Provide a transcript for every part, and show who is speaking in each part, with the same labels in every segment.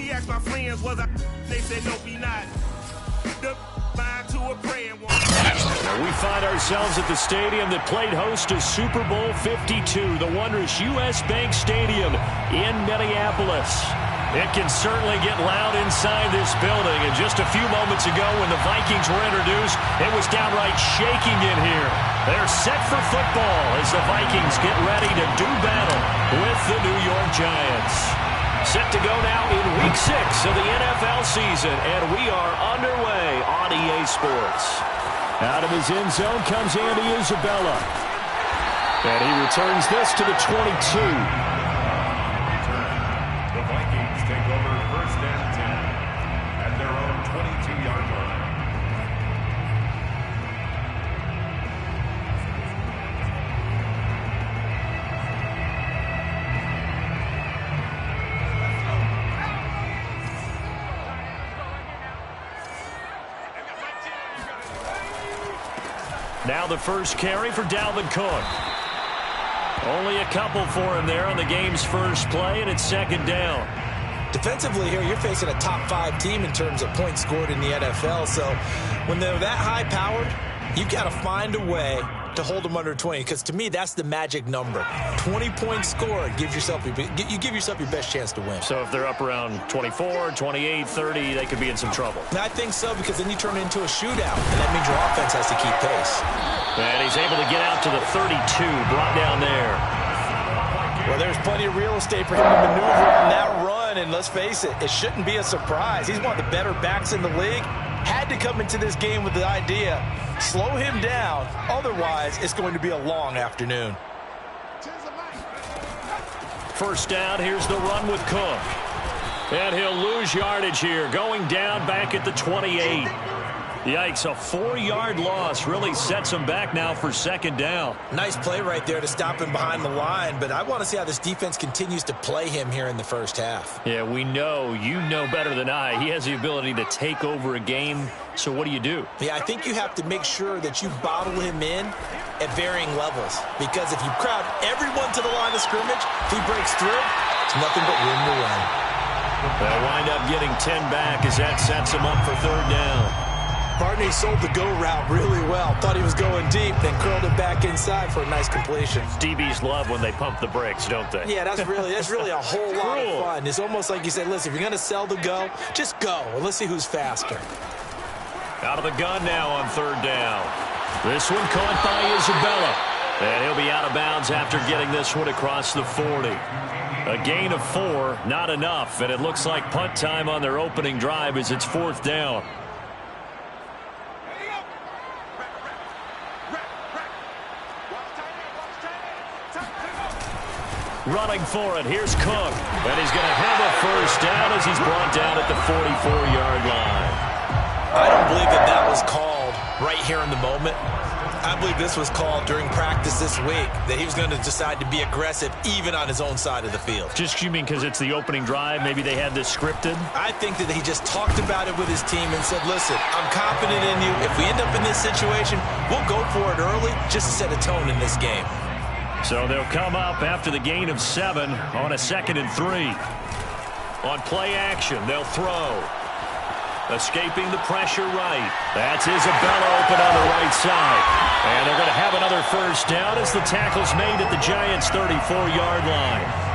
Speaker 1: He asked my friends, was I? They said, no, be not. The mind to a praying one.
Speaker 2: We find ourselves at the stadium that played host to Super Bowl 52, the wondrous U.S. Bank Stadium in Minneapolis. It can certainly get loud inside this building. And just a few moments ago when the Vikings were introduced, it was downright shaking in here. They're set for football as the Vikings get ready to do battle with the New York Giants. Set to go now in Week 6 of the NFL season, and we are underway on EA Sports. Out of his end zone comes Andy Isabella. And he returns this to the 22.
Speaker 3: Take over first and 10 at their own 22-yard line.
Speaker 2: Now the first carry for Dalvin Cook. Only a couple for him there on the game's first play, and it's second down.
Speaker 4: Defensively here, you're facing a top 5 team in terms of points scored in the NFL. So when they're that high-powered, you've got to find a way to hold them under 20. Because to me, that's the magic number. 20 points scored, you give yourself your best chance to win.
Speaker 2: So if they're up around 24, 28, 30, they could be in some trouble.
Speaker 4: I think so, because then you turn it into a shootout, and that means your offense has to keep pace.
Speaker 2: And he's able to get out to the 32, brought down there.
Speaker 4: Well, there's plenty of real estate for him to maneuver on that run, and let's face it, it shouldn't be a surprise. He's one of the better backs in the league. Had to come into this game with the idea, slow him down, otherwise it's going to be a long afternoon.
Speaker 2: First down, here's the run with Cook. And he'll lose yardage here, going down back at the 28. Yikes, a 4-yard loss really sets him back now for second down.
Speaker 4: Nice play right there to stop him behind the line, but I want to see how this defense continues to play him here in the first half.
Speaker 2: Yeah, we know, you know better than I, he has the ability to take over a game, so what do you do?
Speaker 4: Yeah, I think you have to make sure that you bottle him in at varying levels, because if you crowd everyone to the line of scrimmage, if he breaks through, it's nothing but room to run.
Speaker 2: They'll wind up getting 10 back as that sets him up for third down.
Speaker 4: Barney sold the go route really well. Thought he was going deep, then curled it back inside for a nice completion.
Speaker 2: DBs love when they pump the brakes, don't they?
Speaker 4: Yeah, that's really a whole lot of fun. It's almost like you say, listen, if you're going to sell the go, just go, and let's see who's faster.
Speaker 2: Out of the gun now on third down. This one caught by Isabella. And he'll be out of bounds after getting this one across the 40. A gain of 4, not enough, and it looks like punt time on their opening drive as it's fourth down. Running for it, here's Cook. And he's going to have a first down as he's brought down at the 44-yard line.
Speaker 4: I don't believe that was called right here in the moment. I believe this was called during practice this week, that he was going to decide to be aggressive even on his own side of the field.
Speaker 2: Just you mean because it's the opening drive, maybe they had this scripted?
Speaker 4: I think that he just talked about it with his team and said, listen, I'm confident in you. If we end up in this situation, we'll go for it early just to set a tone in this game.
Speaker 2: So they'll come up after the gain of 7 on a 2nd and 3. On play action, they'll throw. Escaping the pressure right. That's Isabella open on the right side. And they're going to have another first down as the tackle's made at the Giants' 34-yard line.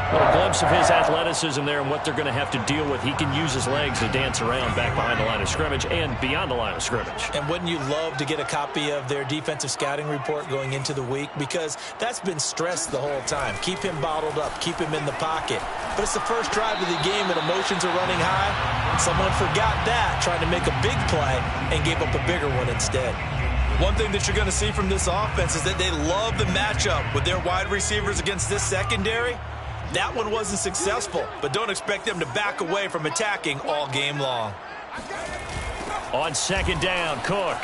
Speaker 2: A little glimpse of his athleticism there and what they're going to have to deal with. He can use his legs to dance around back behind the line of scrimmage and beyond the line of scrimmage.
Speaker 4: And wouldn't you love to get a copy of their defensive scouting report going into the week? Because that's been stressed the whole time. Keep him bottled up. Keep him in the pocket. But it's the first drive of the game and emotions are running high. Someone forgot that, trying to make a big play and gave up a bigger one instead. One thing that you're going to see from this offense is that they love the matchup with their wide receivers against this secondary. That one wasn't successful, but don't expect them to back away from attacking all game long.
Speaker 2: On second down, Cook.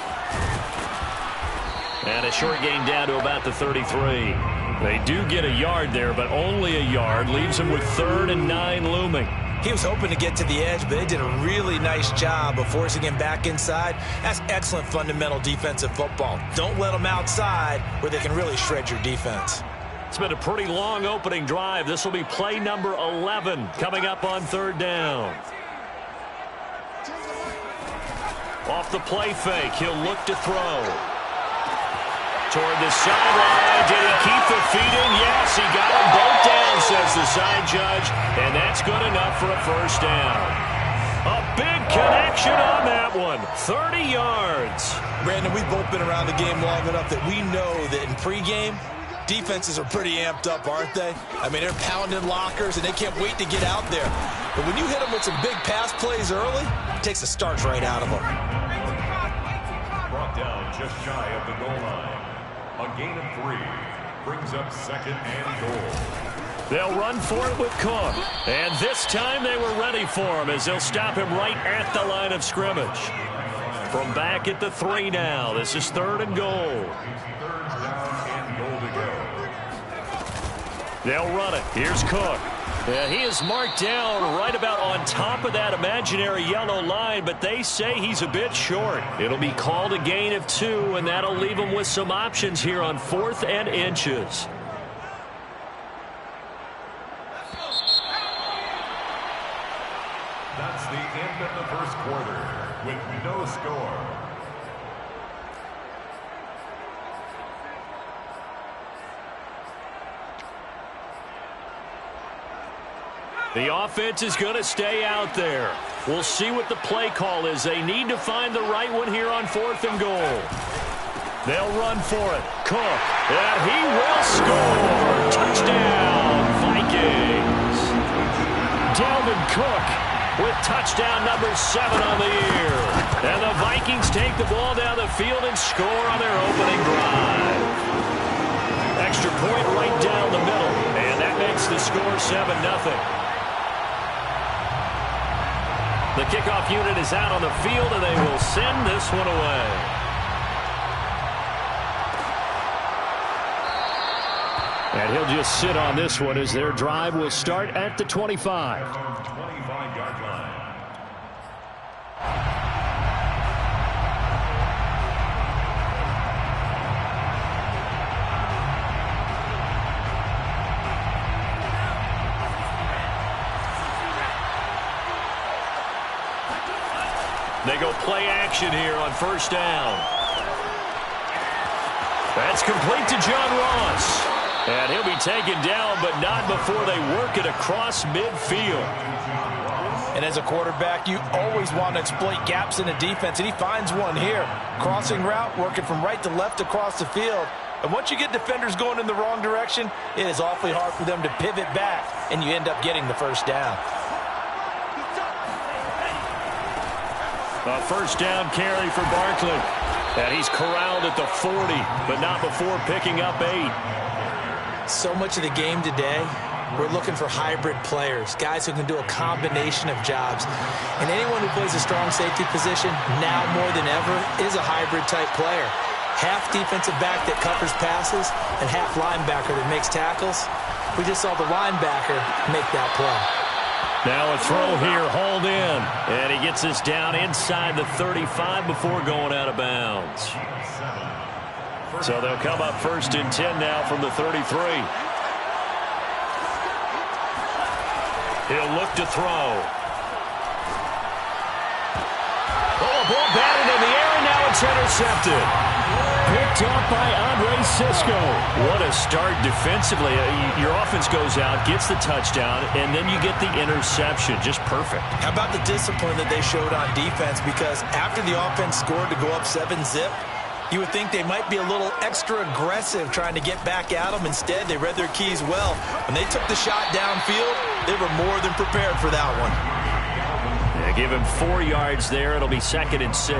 Speaker 2: And a short gain down to about the 33. They do get a yard there, but only a yard. Leaves them with 3rd and 9 looming.
Speaker 4: He was hoping to get to the edge, but they did a really nice job of forcing him back inside. That's excellent fundamental defensive football. Don't let them outside where they can really shred your defense.
Speaker 2: It's been a pretty long opening drive. This will be play number 11 coming up on third down. Off the play fake, he'll look to throw. Toward the sideline. Did he keep the feet in? Yes, he got them both down, says the side judge. And that's good enough for a first down. A big connection on that one. 30 yards.
Speaker 4: Brandon, we've both been around the game long enough that we know that in pregame, defenses are pretty amped up, aren't they? I mean, they're pounding lockers, and they can't wait to get out there. But when you hit them with some big pass plays early, it takes the starch right out of them.
Speaker 3: Brought down just shy of the goal line. A gain of 3 brings up second and goal.
Speaker 2: They'll run for it with Cook. And this time they were ready for him as they'll stop him right at the line of scrimmage. From back at the 3 now. This is third and goal.
Speaker 3: Third down and goal to go.
Speaker 2: They'll run it. Here's Cook. Yeah, he is marked down right about on top of that imaginary yellow line, but they say he's a bit short. It'll be called a gain of 2, and that'll leave him with some options here on 4th and inches.
Speaker 3: That's the end of the first quarter with no score.
Speaker 2: The offense is going to stay out there. We'll see what the play call is. They need to find the right one here on 4th and goal. They'll run for it. Cook. And he will score. Touchdown, Vikings. Dalvin Cook with touchdown number 7 on the year. And the Vikings take the ball down the field and score on their opening drive. Extra point right down the middle. And that makes the score 7-0. The kickoff unit is out on the field, and they will send this one away. And he'll just sit on this one as their drive will start at the 25.
Speaker 3: 25-yard line.
Speaker 2: They go play action here on first down. That's complete to John Ross. And he'll be taken down, but not before they work it across midfield.
Speaker 4: And as a quarterback, you always want to exploit gaps in the defense, and he finds one here. Crossing route, working from right to left across the field. And once you get defenders going in the wrong direction, it is awfully hard for them to pivot back, and you end up getting the first down.
Speaker 2: A first down carry for Barkley. And he's corralled at the 40, but not before picking up 8.
Speaker 4: So much of the game today, we're looking for hybrid players, guys who can do a combination of jobs. And anyone who plays a strong safety position, now more than ever, is a hybrid-type player. Half defensive back that covers passes and half linebacker that makes tackles. We just saw the linebacker make that play.
Speaker 2: Now a throw here, hauled in. And he gets us down inside the 35 before going out of bounds. So they'll come up first and 10 now from the 33. He'll look to throw. Oh, ball batted in the air, and now it's intercepted. Picked up by Andre Cisco. What a start defensively. Your offense goes out, gets the touchdown, and then you get the interception. Just perfect.
Speaker 4: How about the discipline that they showed on defense? Because after the offense scored to go up 7-zip, you would think they might be a little extra aggressive trying to get back at them. Instead, they read their keys well. When they took the shot downfield, they were more than prepared for that one.
Speaker 2: Yeah, give him 4 yards there. It'll be 2nd and 6.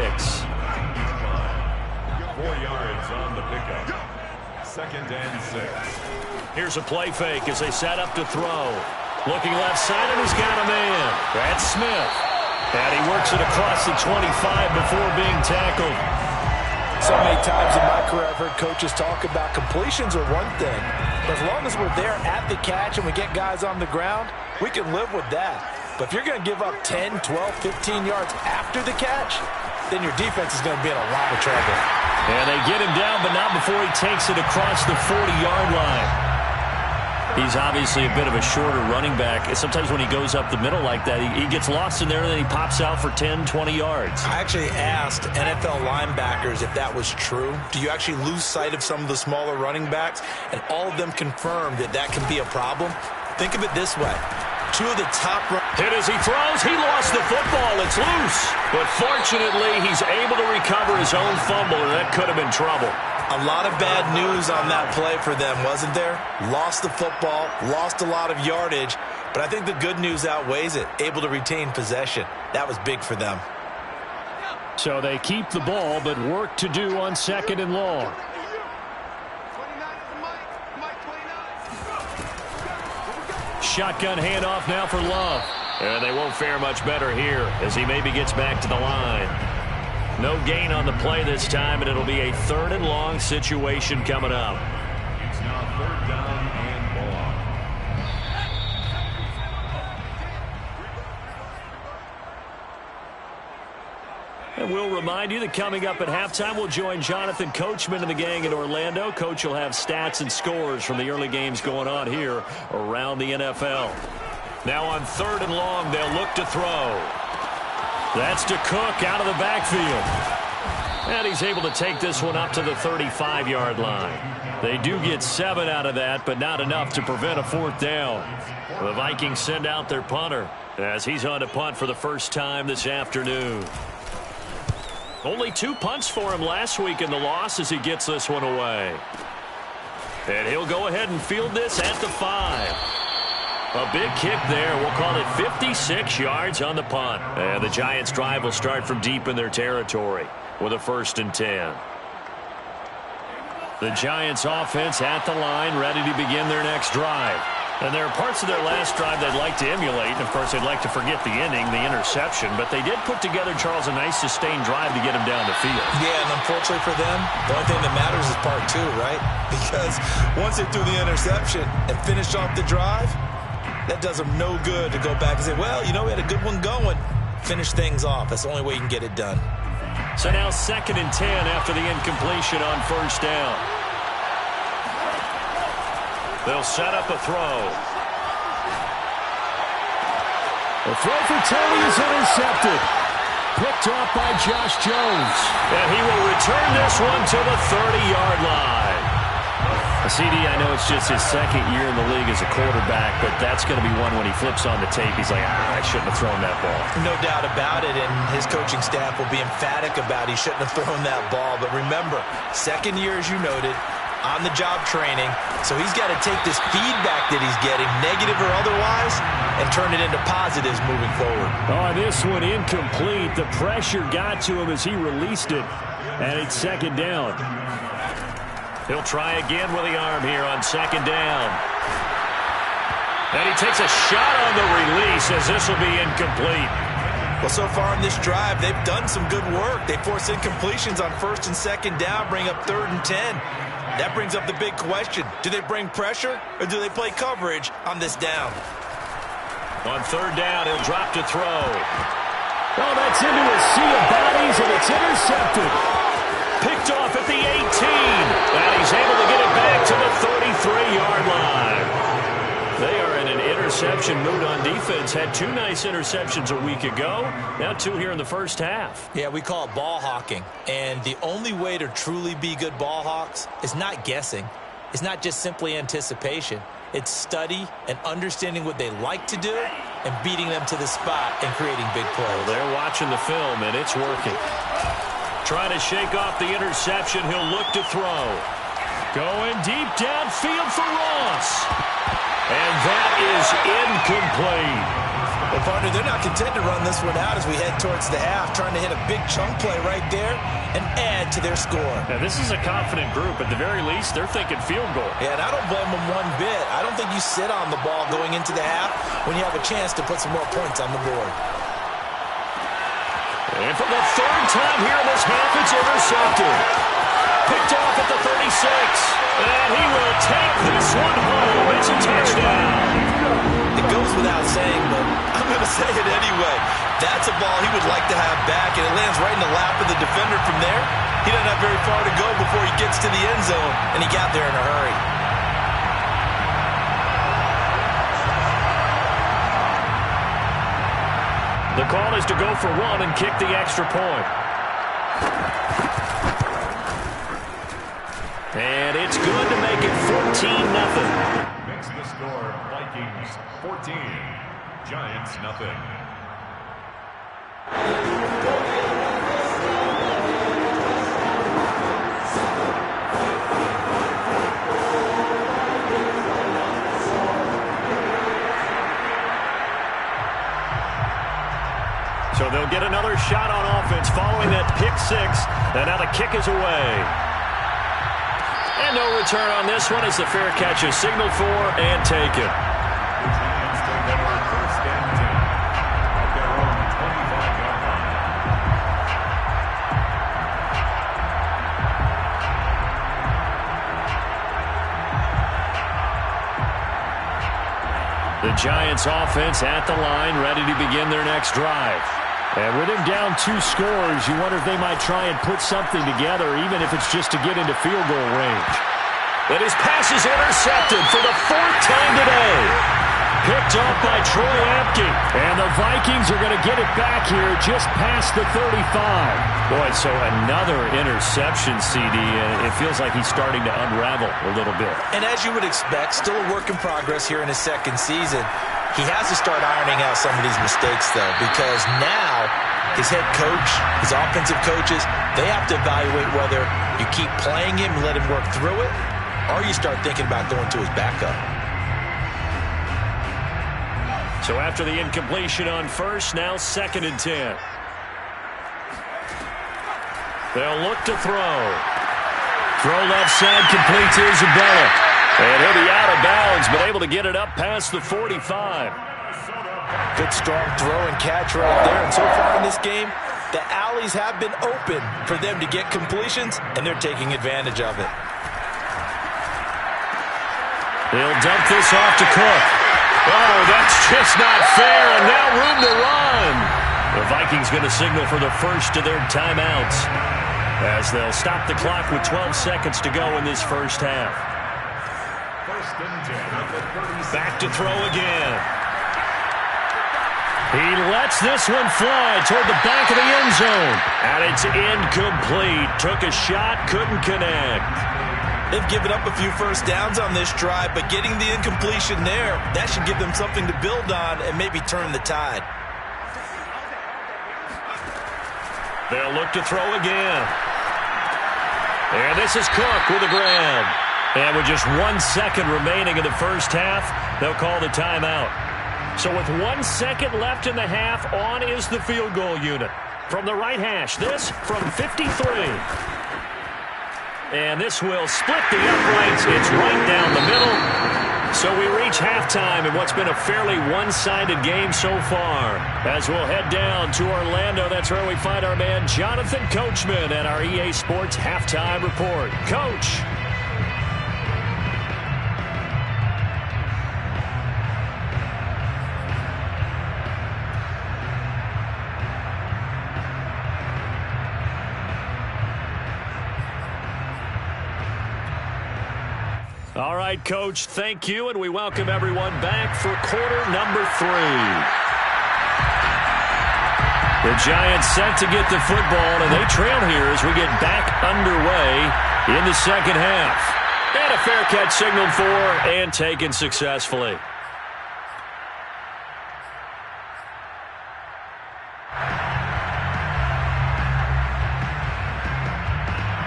Speaker 3: 4 yards on the pickup. 2nd and 6.
Speaker 2: Here's a play fake as they set up to throw. Looking left side, and he's got a man. That's Smith. And he works it across the 25 before being tackled.
Speaker 4: So many times in my career, I've heard coaches talk about completions are one thing. But as long as we're there at the catch and we get guys on the ground, we can live with that. But if you're going to give up 10, 12, 15 yards after the catch, then your defense is going to be in a lot of trouble.
Speaker 2: And they get him down, but not before he takes it across the 40-yard line. He's obviously a bit of a shorter running back. Sometimes when he goes up the middle like that, he gets lost in there, and then he pops out for 10, 20 yards.
Speaker 4: I actually asked NFL linebackers if that was true. Do you actually lose sight of some of the smaller running backs? And all of them confirmed that that can be a problem. Think of it this way. Two of the top...
Speaker 2: Hit as he throws. He lost the football. It's loose. But fortunately, he's able to recover his own fumble, and that could have been trouble.
Speaker 4: A lot of bad news on that play for them, wasn't there? Lost the football, lost a lot of yardage, but I think the good news outweighs it. Able to retain possession. That was big for them.
Speaker 2: So they keep the ball, but work to do on 2nd and long. Shotgun handoff now for Love. And they won't fare much better here as he maybe gets back to the line. No gain on the play this time, and it'll be a 3rd and long situation coming up.
Speaker 3: It's now 3rd down and long.
Speaker 2: And we'll remind you that coming up at halftime, we'll join Jonathan Coachman and the gang in Orlando. Coach will have stats and scores from the early games going on here around the NFL. Now on 3rd and long, they'll look to throw. That's to Cook out of the backfield. And he's able to take this one up to the 35-yard line. They do get 7 out of that, but not enough to prevent a 4th down. The Vikings send out their punter as he's on to punt for the first time this afternoon. Only 2 punts for him last week in the loss as he gets this one away. And he'll go ahead and field this at the 5. A big kick there. We'll call it 56 yards on the punt. And the Giants' drive will start from deep in their territory with a 1st and 10. The Giants' offense at the line, ready to begin their next drive. And there are parts of their last drive they'd like to emulate. And, of course, they'd like to forget the ending, the interception. But they did put together, Charles, a nice sustained drive to get him down the field.
Speaker 4: Yeah, and unfortunately for them, the only thing that matters is part 2, right? Because once they threw the interception and finished off the drive, that does them no good to go back and say, well, you know, we had a good one going. Finish things off. That's the only way you can get it done.
Speaker 2: So now 2nd and 10 after the incompletion on 1st down. They'll set up a throw. The throw for Tony is intercepted. Picked off by Josh Jones. And he will return this one to the 30-yard line. CD, I know it's just his 2nd year in the league as a quarterback, but that's going to be one when he flips on the tape. He's like, I shouldn't have thrown that ball.
Speaker 4: No doubt about it, and his coaching staff will be emphatic about he shouldn't have thrown that ball. But remember, 2nd year, as you noted, on-the-job training, so he's got to take this feedback that he's getting, negative or otherwise, and turn it into positives moving forward.
Speaker 2: Oh, this one incomplete. The pressure got to him as he released it, and it's 2nd down. He'll try again with the arm here on 2nd down. And he takes a shot on the release as this will be incomplete.
Speaker 4: Well, so far in this drive, they've done some good work. They force incompletions on 1st and 2nd down, bring up 3rd and 10. That brings up the big question. Do they bring pressure or do they play coverage on this down?
Speaker 2: On 3rd down, he'll drop to throw. Oh, that's into a sea of bodies, and it's intercepted. Picked off at the 18. And he's able to get it back to the 33-yard line. They are in an interception mood on defense. Had 2 nice interceptions a week ago. Now 2 here in the first half.
Speaker 4: Yeah, we call it ball hawking. And the only way to truly be good ball hawks is not guessing. It's not just simply anticipation. It's study and understanding what they like to do and beating them to the spot and creating big plays.
Speaker 2: Well, they're watching the film, and it's working. Trying to shake off the interception. He'll look to throw. Going deep downfield for Ross. And that is incomplete.
Speaker 4: Well, partner, they're not content to run this one out as we head towards the half, trying to hit a big chunk play right there and add to their score.
Speaker 2: Now, this is a confident group. At the very least, they're thinking field goal.
Speaker 4: Yeah, and I don't blame them one bit. I don't think you sit on the ball going into the half when you have a chance to put some more points on the board.
Speaker 2: And for the 3rd time here in this half, it's intercepted. Picked off at the 36. And he will take this one home. It's a touchdown.
Speaker 4: It goes without saying, but I'm going to say it anyway. That's a ball he would like to have back, and it lands right in the lap of the defender from there. He doesn't have very far to go before he gets to the end zone, and he got there in a hurry.
Speaker 2: The call is to go for one and kick the extra point. And it's good to make it 14-0.
Speaker 3: Makes the score Vikings 14, Giants nothing.
Speaker 2: So they'll get another shot on offense following that pick six. And now the kick is away. And no return on this one as the fair catch is signaled for and taken.
Speaker 3: The Giants take over first and 10 at their own 25-yard line.
Speaker 2: The Giants offense at the line, ready to begin their next drive. And with him down 2 scores, you wonder if they might try and put something together, even if it's just to get into field goal range. But his pass is intercepted for the 4th time today. Picked off by Troy Apke. And the Vikings are going to get it back here just past the 35. Boy, so another interception, CD, and it feels like he's starting to unravel a little bit.
Speaker 4: And as you would expect, still a work in progress here in his second season. He has to start ironing out some of these mistakes, though, because now his head coach, his offensive coaches, they have to evaluate whether you keep playing him and let him work through it, or you start thinking about going to his backup.
Speaker 2: So after the incompletion on first, now 2nd and 10. They'll look to throw. Throw left side, complete to Isabella. And he'll be out of bounds, but able to get it up past the 45.
Speaker 4: Good strong throw and catch right there. And so far in this game, the alleys have been open for them to get completions, and they're taking advantage of it.
Speaker 2: They'll dump this off to Cook. Oh, that's just not fair, and now room to run. The Vikings going to signal for the first of their timeouts as they'll stop the clock with 12 seconds to go in this first half. Back to throw again. He lets this one fly toward the back of the end zone. And it's incomplete. Took a shot, couldn't connect.
Speaker 4: They've given up a few first downs on this drive, but getting the incompletion there, that should give them something to build on and maybe turn the tide.
Speaker 2: They'll look to throw again. And this is Cook with a grab. And with just 1 second remaining in the first half, they'll call the timeout. So with 1 second left in the half, on is the field goal unit. From the right hash, this from 53. And this will split the uprights. It's right down the middle. So we reach halftime in what's been a fairly one-sided game so far. As we'll head down to Orlando, that's where we find our man Jonathan Coachman at our EA Sports Halftime Report. Coach. All right, Coach, thank you, and we welcome everyone back for quarter number 3. The Giants set to get the football, and they trail here as we get back underway in the second half. And a fair catch signaled for and taken successfully.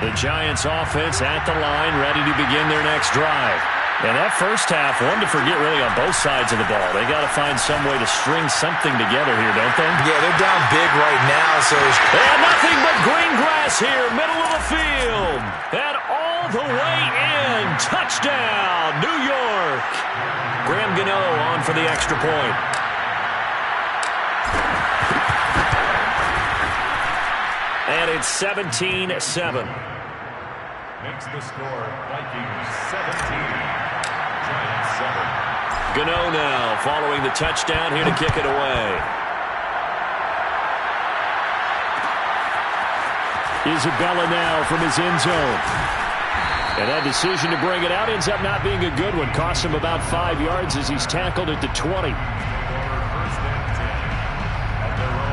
Speaker 2: The Giants offense at the line, ready to begin their next drive. And that first half, one to forget really on both sides of the ball. They got to find some way to string something together here, don't they?
Speaker 4: Yeah, they're down big right now. So
Speaker 2: and nothing but green grass here, middle of the field. And all the way in. Touchdown, New York. Graham Gano on for the extra point. And it's 17-7.
Speaker 3: Makes the score Vikings 17, Giants 7.
Speaker 2: Gano now following the touchdown here to kick it away. Isabella now from his end zone. And that decision to bring it out ends up not being a good one. Costs him about 5 yards as he's tackled at the 20.
Speaker 3: First and 10 at their own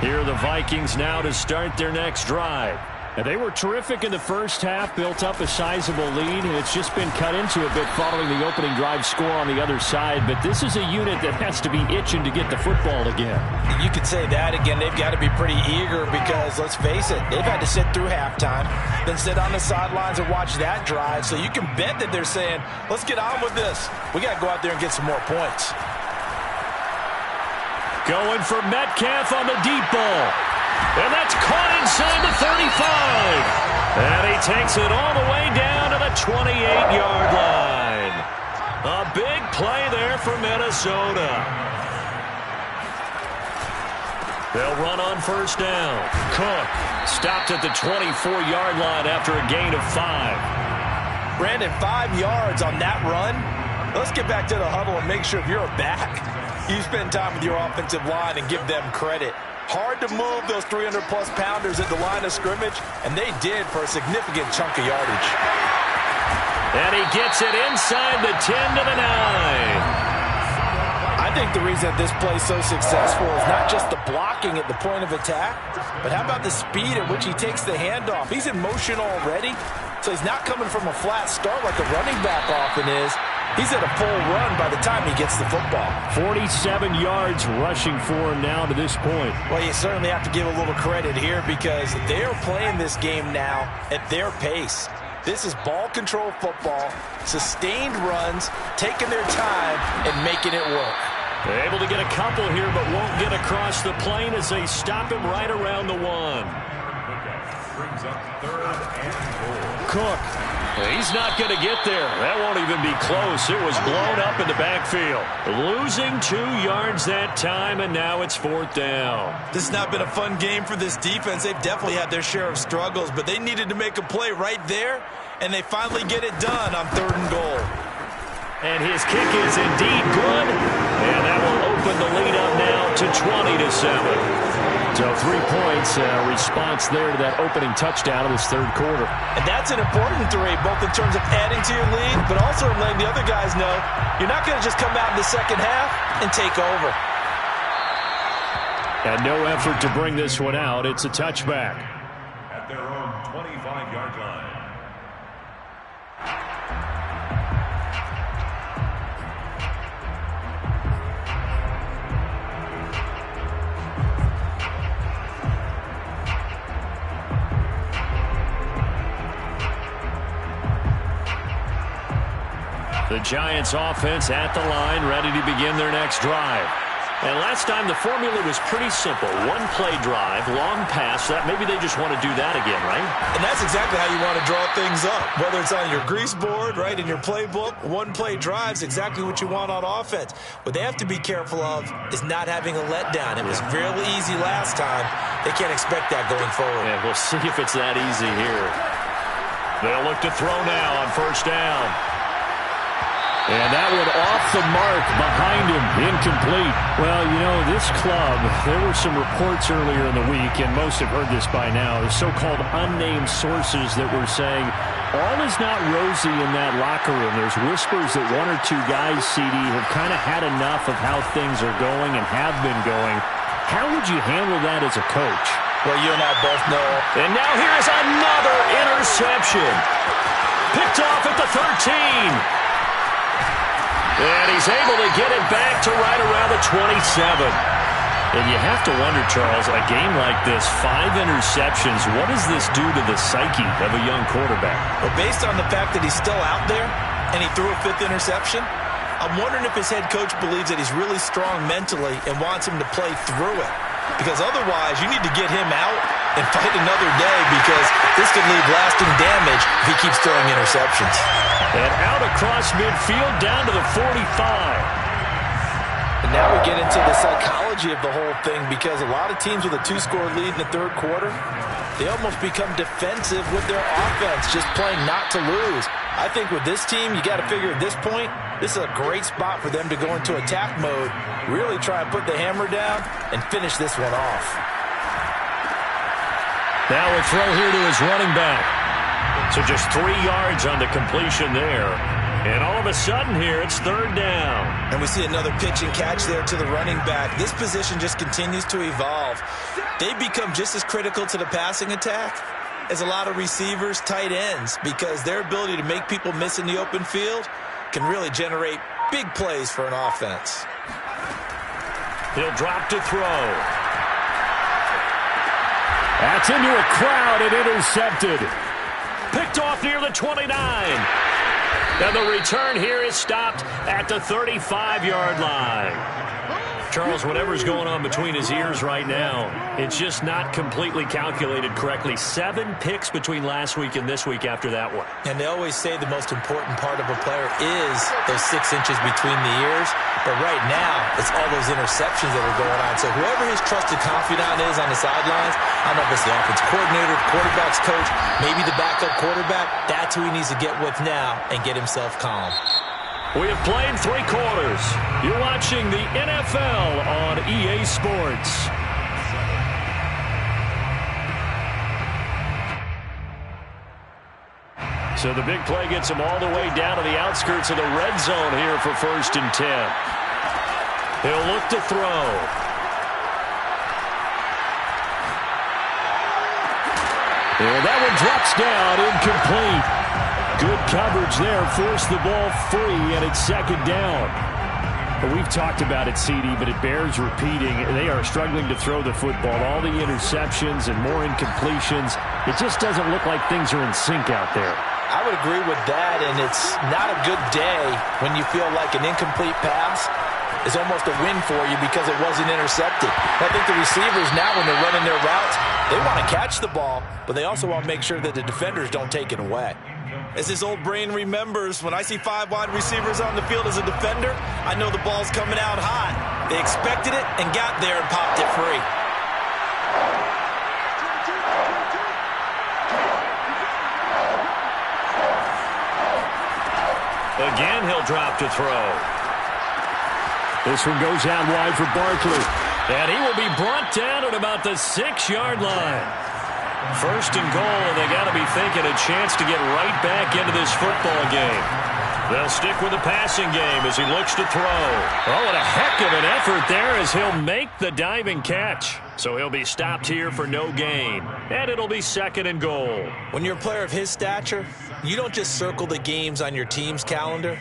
Speaker 2: Here are the Vikings now to start their next drive. Now, they were terrific in the first half, built up a sizable lead. It's just been cut into a bit following the opening drive score on the other side. But this is a unit that has to be itching to get the football again.
Speaker 4: You could say that again. They've got to be pretty eager because, let's face it, they've had to sit through halftime, then sit on the sidelines and watch that drive. So you can bet that they're saying, let's get on with this. We got to go out there and get some more points.
Speaker 2: Going for Metcalf on the deep ball. And that's caught inside the 35. And he takes it all the way down to the 28-yard line. A big play there for Minnesota. They'll run on first down. Cook stopped at the 24-yard line after a gain of 5.
Speaker 4: Brandon, 5 yards on that run. Let's get back to the huddle and make sure if you're a back, you spend time with your offensive line and give them credit. Hard to move those 300-plus pounders at the line of scrimmage, and they did for a significant chunk of yardage.
Speaker 2: And he gets it inside the 10 to the 9.
Speaker 4: I think the reason that this play is so successful is not just the blocking at the point of attack, but how about the speed at which he takes the handoff? He's in motion already, so he's not coming from a flat start like a running back often is. He's at a full run by the time he gets the football.
Speaker 2: 47 yards rushing for him now to this point.
Speaker 4: Well, you certainly have to give a little credit here because they're playing this game now at their pace. This is ball control football, sustained runs, taking their time and making it work.
Speaker 2: They're able to get a couple here but won't get across the plane as they stop him right around the 1.
Speaker 3: Brings up 3rd and goal.
Speaker 2: Cook. He's not going to get there. That won't even be close. It was blown up in the backfield. Losing 2 yards that time, and now it's 4th down.
Speaker 4: This has not been a fun game for this defense. They've definitely had their share of struggles, but they needed to make a play right there, and they finally get it done on 3rd and goal.
Speaker 2: And his kick is indeed good, and that will open the lead up now to 20-7. So 3 points, response there to that opening touchdown of this 3rd quarter.
Speaker 4: And that's an important 3, both in terms of adding to your lead, but also in letting the other guys know you're not going to just come out in the second half and take over.
Speaker 2: And no effort to bring this one out. It's a touchback.
Speaker 3: At their own 25-yard line.
Speaker 2: The Giants offense at the line, ready to begin their next drive. And last time the formula was pretty simple. 1-play drive, long pass. That maybe they just want to do that again, right?
Speaker 4: And that's exactly how you want to draw things up. Whether it's on your grease board, right, in your playbook, 1-play drive's exactly what you want on offense. What they have to be careful of is not having a letdown. It was really easy last time. They can't expect that going forward.
Speaker 2: Yeah, we'll see if it's that easy here. They'll look to throw now on first down. And that one off the mark behind him, incomplete. Well, you know, this club, there were some reports earlier in the week, and most have heard this by now, the so-called unnamed sources that were saying all is not rosy in that locker room. There's whispers that 1 or 2 guys, CD, have kind of had enough of how things are going and have been going. How would you handle that as a coach?
Speaker 4: Well, you and I both know.
Speaker 2: And now here's another interception. Picked off at the 13. And he's able to get it back to right around the 27. And you have to wonder, Charles, a game like this, 5 interceptions, what does this do to the psyche of a young quarterback?
Speaker 4: Well, based on the fact that he's still out there and he threw a 5th interception, I'm wondering if his head coach believes that he's really strong mentally and wants him to play through it. Because otherwise, you need to get him out and fight another day because this could leave lasting damage if he keeps throwing interceptions.
Speaker 2: And out across midfield down to the 45.
Speaker 4: And now we get into the psychology of the whole thing because a lot of teams with a 2-score lead in the 3rd quarter, they almost become defensive with their offense, just playing not to lose. I think with this team, you got to figure at this point, this is a great spot for them to go into attack mode, really try and put the hammer down and finish this one off.
Speaker 2: Now a throw here to his running back. So just 3 yards on the completion there. And all of a sudden here, it's third down.
Speaker 4: And we see another pitch and catch there to the running back. This position just continues to evolve. They become just as critical to the passing attack as a lot of receivers, tight ends, because their ability to make people miss in the open field can really generate big plays for an offense.
Speaker 2: He'll drop to throw. That's into a crowd and intercepted. Picked off near the 29. And the return here is stopped at the 35-yard line. Charles, whatever's going on between his ears right now, it's just not completely calculated correctly. 7 picks between last week and this week after that one.
Speaker 4: And they always say the most important part of a player is those 6 inches between the ears. But right now, it's all those interceptions that are going on. So whoever his trusted confidant is on the sidelines, I don't know if it's the offense coordinator, the quarterback's coach, maybe the backup quarterback, that's who he needs to get with now and get himself calm.
Speaker 2: We have played 3 quarters. You're watching the NFL on EA Sports. So the big play gets him all the way down to the outskirts of the red zone here for 1st and 10. He'll look to throw. And that one drops down, incomplete. Good coverage there, forced the ball free, and it's 2nd down. We've talked about it, CD, but it bears repeating. They are struggling to throw the football. All the interceptions and more incompletions. It just doesn't look like things are in sync out there.
Speaker 4: I would agree with that, and it's not a good day when you feel like an incomplete pass is almost a win for you because it wasn't intercepted. I think the receivers now, when they're running their routes, they want to catch the ball, but they also want to make sure that the defenders don't take it away. As his old brain remembers, when I see 5 wide receivers on the field as a defender, I know the ball's coming out hot. They expected it and got there and popped it free.
Speaker 2: Again, he'll drop to throw. This one goes out wide for Barkley. And he will be brought down at about the 6-yard line. 1st and goal, and they got to be thinking a chance to get right back into this football game. They'll stick with the passing game as he looks to throw. Oh, what a heck of an effort there as he'll make the diving catch. So he'll be stopped here for no gain. And it'll be 2nd and goal.
Speaker 4: When you're a player of his stature, you don't just circle the games on your team's calendar.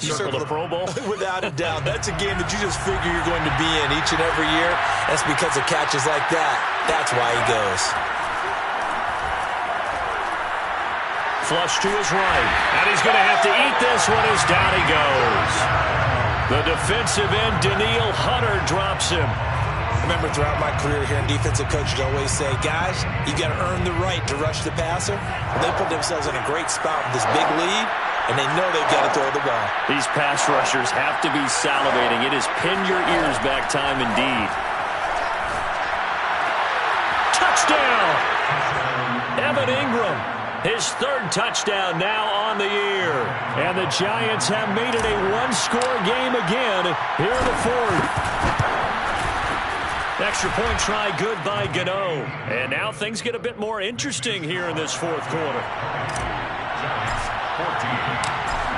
Speaker 4: You
Speaker 2: circle the Pro Bowl?
Speaker 4: Without a doubt. That's a game that you just figure you're going to be in each and every year. That's because of catches like that. That's why he goes.
Speaker 2: Flush to his right. And he's going to have to eat this one as down he goes. The defensive end, Danielle Hunter, drops him.
Speaker 4: I remember throughout my career here in defensive coaches always say, guys, you got to earn the right to rush the passer. Well, they put themselves in a great spot with this big lead, and they know they've got to throw the ball.
Speaker 2: These pass rushers have to be salivating. It is pin your ears back time indeed. Touchdown! Evan Ingram. His 3rd touchdown now on the year. And the Giants have made it a 1-score game again here in the 4th. Extra point try good by Gano. And now things get a bit more interesting here in this 4th quarter.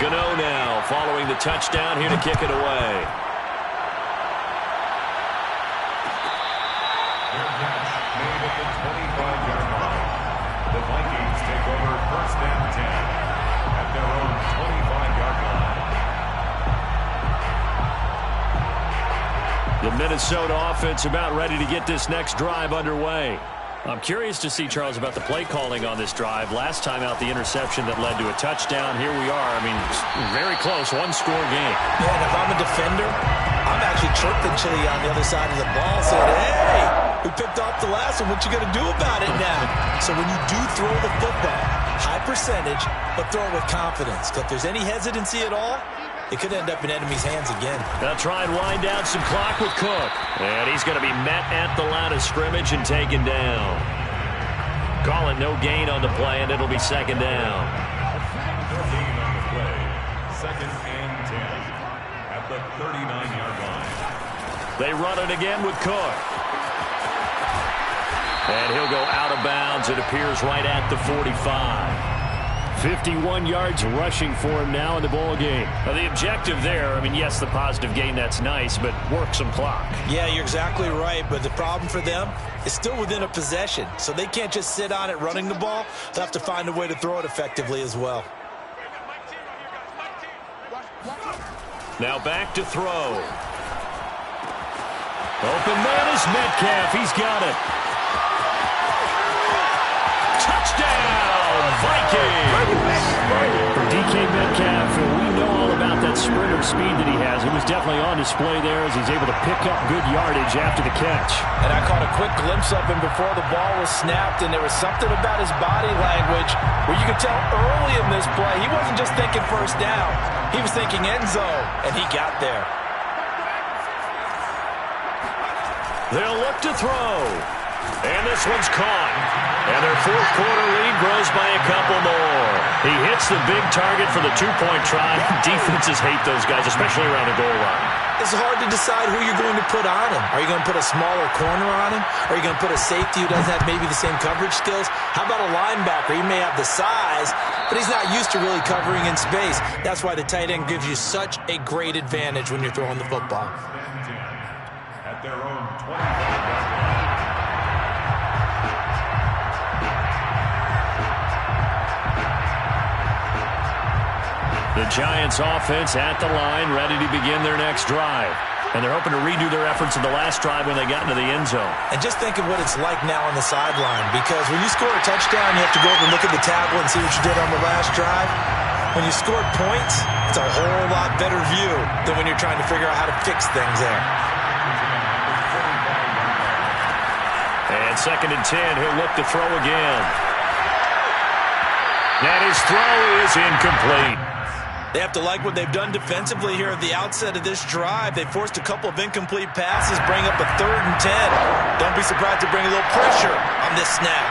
Speaker 2: Gano now following the touchdown here to kick it away.
Speaker 3: The Vikings take over 1st and 10 at their own 25-yard line.
Speaker 2: The Minnesota offense about ready to get this next drive underway. I'm curious to see, Charles, about the play calling on this drive. Last time out, the interception that led to a touchdown. Here we are. I mean, very close, 1-score game.
Speaker 4: Yeah, and if I'm a defender, I'm actually chirping Chili on the other side of the ball, saying, hey, we picked off the last one. What you going to do about it now? So when you do throw the football, high percentage, but throw it with confidence. Because if there's any hesitancy at all, it could end up in enemy's hands again.
Speaker 2: They'll try and wind down some clock with Cook. And he's going to be met at the line of scrimmage and taken down. Calling no gain on the play, and it'll be 2nd down.
Speaker 3: No gain on the play. 2nd and 10 at the 39-yard line.
Speaker 2: They run it again with Cook. And he'll go out of bounds. It appears right at the 45. 51 yards rushing for him now in the ball game. Now, the objective there, I mean, yes, the positive gain, that's nice, but work some clock.
Speaker 4: Yeah, you're exactly right, but the problem for them is still within a possession, so they can't just sit on it running the ball. They'll have to find a way to throw it effectively as well.
Speaker 2: Now back to throw. Open man is Metcalf. He's got it. Touchdown, Vikings! For DK Metcalf, we know all about that sprinter speed that he has. It was definitely on display there as he's able to pick up good yardage after the catch.
Speaker 4: And I caught a quick glimpse of him before the ball was snapped, and there was something about his body language where you could tell early in this play he wasn't just thinking first down. He was thinking end zone, and he got there.
Speaker 2: They'll look to throw. And this one's caught. And their fourth quarter lead grows by a couple more. He hits the big target for the two-point try. Defenses hate those guys, especially around the goal line.
Speaker 4: It's hard to decide who you're going to put on him. Are you going to put a smaller corner on him? Are you going to put a safety who doesn't have maybe the same coverage skills? How about a linebacker? He may have the size, but he's not used to really covering in space. That's why the tight end gives you such a great advantage when you're throwing the football.
Speaker 3: At their own 25.
Speaker 2: The Giants offense at the line, ready to begin their next drive. And they're hoping to redo their efforts in the last drive when they got into the end zone.
Speaker 4: And just think of what it's like now on the sideline, because when you score a touchdown, you have to go over and look at the tablet and see what you did on the last drive. When you scored points, it's a whole lot better view than when you're trying to figure out how to fix things there.
Speaker 2: And 2nd and 10, he'll look to throw again. And his throw is incomplete.
Speaker 4: They have to like what they've done defensively here at the outset of this drive. They forced a couple of incomplete passes, bring up a 3rd and 10. Don't be surprised to bring a little pressure on this snap.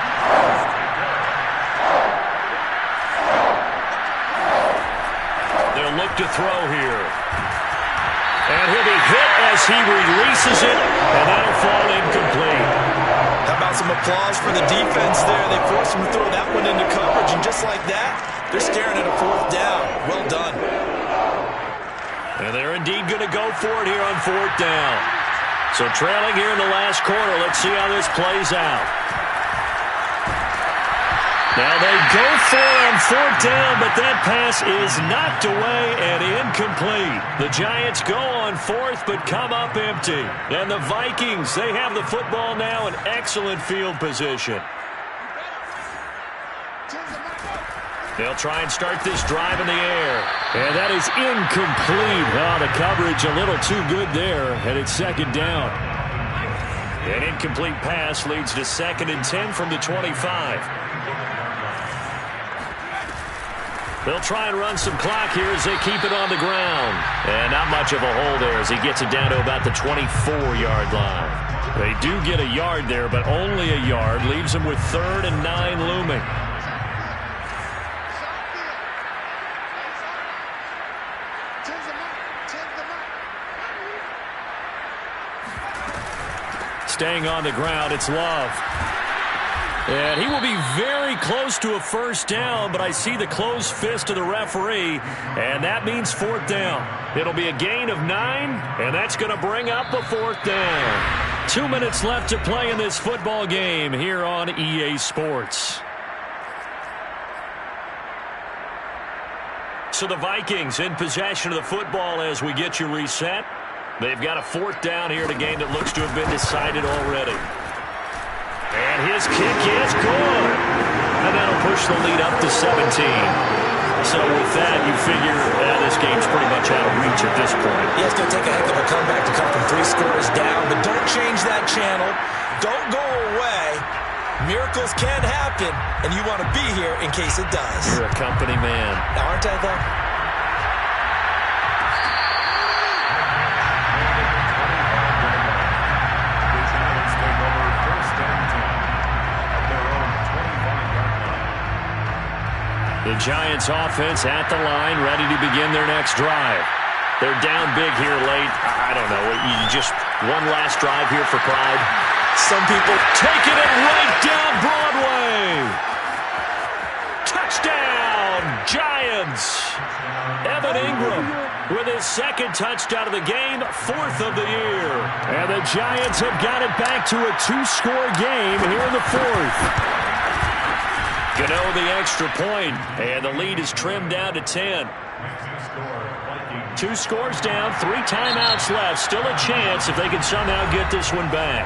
Speaker 2: They'll look to throw here. And he'll be hit as he releases it, and that'll fall incomplete.
Speaker 4: How about some applause for the defense there? They forced him to throw that one into coverage, and just like that, they're staring at a 4th down. Well done.
Speaker 2: And they're indeed going to go for it here on 4th down. So trailing here in the last quarter, let's see how this plays out. Now they go for it on 4th down, but that pass is knocked away and incomplete. The Giants go on 4th, but come up empty. And the Vikings, they have the football now in excellent field position. They'll try and start this drive in the air. And that is incomplete. Oh, the coverage a little too good there, and it's 2nd down. An incomplete pass leads to 2nd and 10 from the 25. They'll try and run some clock here as they keep it on the ground. And not much of a hole there as he gets it down to about the 24-yard line. They do get a yard there, but only a yard. Leaves them with 3rd and 9 looming. Staying on the ground, it's Love. And he will be very close to a 1st down, but I see the closed fist of the referee, and that means 4th down. It'll be a gain of 9, and that's going to bring up a 4th down. 2 minutes left to play in this football game here on EA Sports. So the Vikings in possession of the football as we get you reset. They've got a 4th down here in a game that looks to have been decided already. And his kick is good. And that'll push the lead up to 17. So with that, you figure this game's pretty much out of reach at this point.
Speaker 4: Yeah, it's going to take a heck of a comeback to come from 3 scores down. But don't change that channel. Don't go away. Miracles can happen, and you want to be here in case it does.
Speaker 2: You're a company man.
Speaker 4: Now, aren't I, though?
Speaker 2: The Giants offense at the line, ready to begin their next drive. They're down big here late. I don't know. You just one last drive here for pride.
Speaker 4: Some people
Speaker 2: taking it right down Broadway. Touchdown, Evan Ingram with his second touchdown of the game, 4th of the year. And the Giants have got it back to a 2-score game here in the 4th. Gano the extra point, and the lead is trimmed down to 10. 2 scores down, 3 timeouts left. Still a chance if they can somehow get this one back.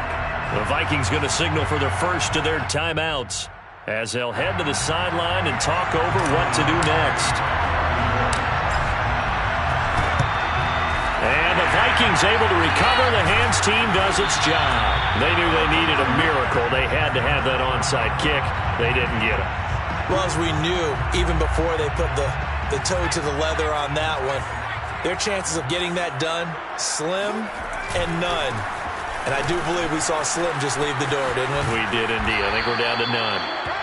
Speaker 2: The Vikings going to signal for their first of their timeouts as they'll head to the sideline and talk over what to do next. And the Vikings able to recover. The hands team does its job. They knew they needed a miracle. They had to have that onside kick. They didn't get it.
Speaker 4: Well, as we knew, even before they put the toe to the leather on that one, their chances of getting that done, slim and none. And I do believe we saw Slim just leave the door, didn't we?
Speaker 2: We did indeed. I think we're down to none.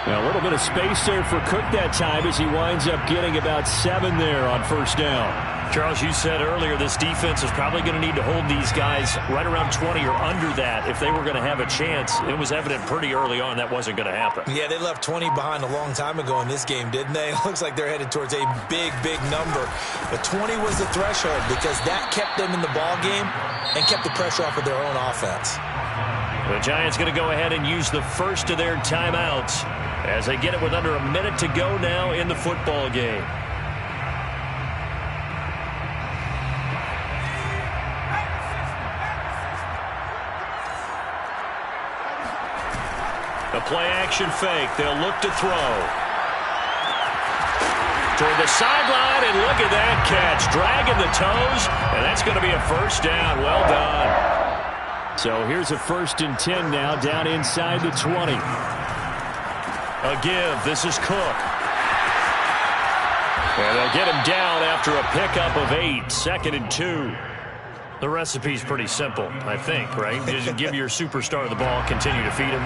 Speaker 2: Now, a little bit of space there for Cook that time as he winds up getting about 7 there on first down. Charles, you said earlier this defense is probably going to need to hold these guys right around 20 or under that if they were going to have a chance. It was evident pretty early on that wasn't going to happen.
Speaker 4: Yeah, they left 20 behind a long time ago in this game, didn't they? It looks like they're headed towards a big, big number. But 20 was the threshold because that kept them in the ball game and kept the pressure off of their own offense.
Speaker 2: The Giants going to go ahead and use the first of their timeouts as they get it with under a minute to go now in the football game. A play-action fake. They'll look to throw. Toward the sideline, and look at that catch. Dragging the toes, and that's going to be a first down. Well done. So here's a 1st and 10 now, down inside the 20. A give. This is Cook. And they'll get him down after a pickup of 8. 2nd and 2. The recipe's pretty simple, I think, right? Just give your superstar the ball, continue to feed him.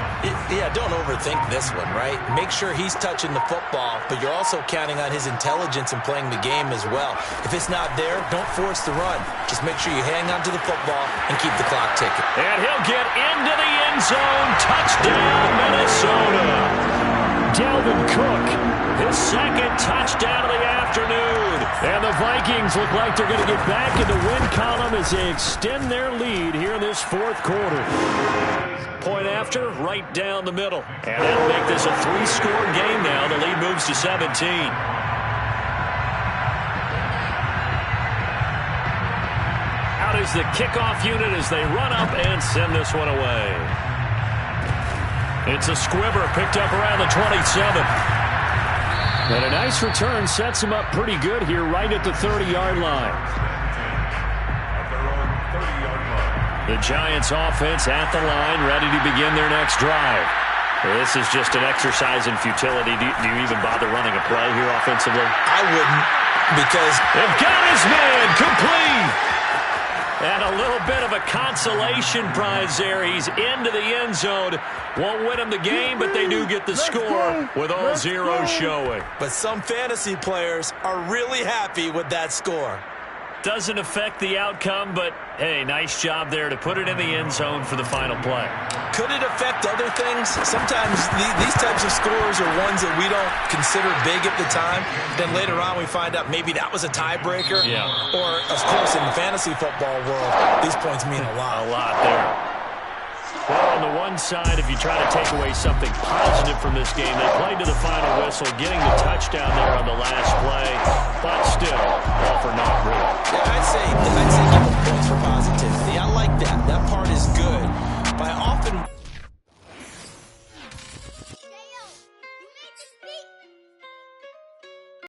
Speaker 4: Yeah, don't overthink this one, right? Make sure he's touching the football, but you're also counting on his intelligence in playing the game as well. If it's not there, don't force the run. Just make sure you hang on to the football and keep the clock ticking.
Speaker 2: And he'll get into the end zone. Touchdown, Minnesota. Dalvin Cook, his 2nd touchdown of the afternoon. And the Vikings look like they're going to get back in the win column as they extend their lead here in this 4th quarter. Point after, right down the middle. And that'll make this a 3-score game now. The lead moves to 17. Out is the kickoff unit as they run up and send this one away. It's a squibber picked up around the 27. And a nice return sets him up pretty good here right at the 30-yard line. The Giants offense at the line, ready to begin their next drive. This is just an exercise in futility. Do you even bother running a play here offensively?
Speaker 4: I wouldn't, because
Speaker 2: they've got his man complete. And a little bit of a consolation prize there. He's into the end zone. Won't win them the game, but they do get the score with all zeros showing.
Speaker 4: But some fantasy players are really happy with that score.
Speaker 2: Doesn't affect the outcome, but, hey, nice job there to put it in the end zone for the final play.
Speaker 4: Could it affect other things? Sometimes these types of scores are ones that we don't consider big at the time. Then later on we find out maybe that was a tiebreaker.
Speaker 2: Yeah.
Speaker 4: Or, of course, in the fantasy football world, these points mean a lot.
Speaker 2: A lot there. Well, on the one side, if you try to take away something positive from this game, they played to the final whistle, getting the touchdown there on the last play.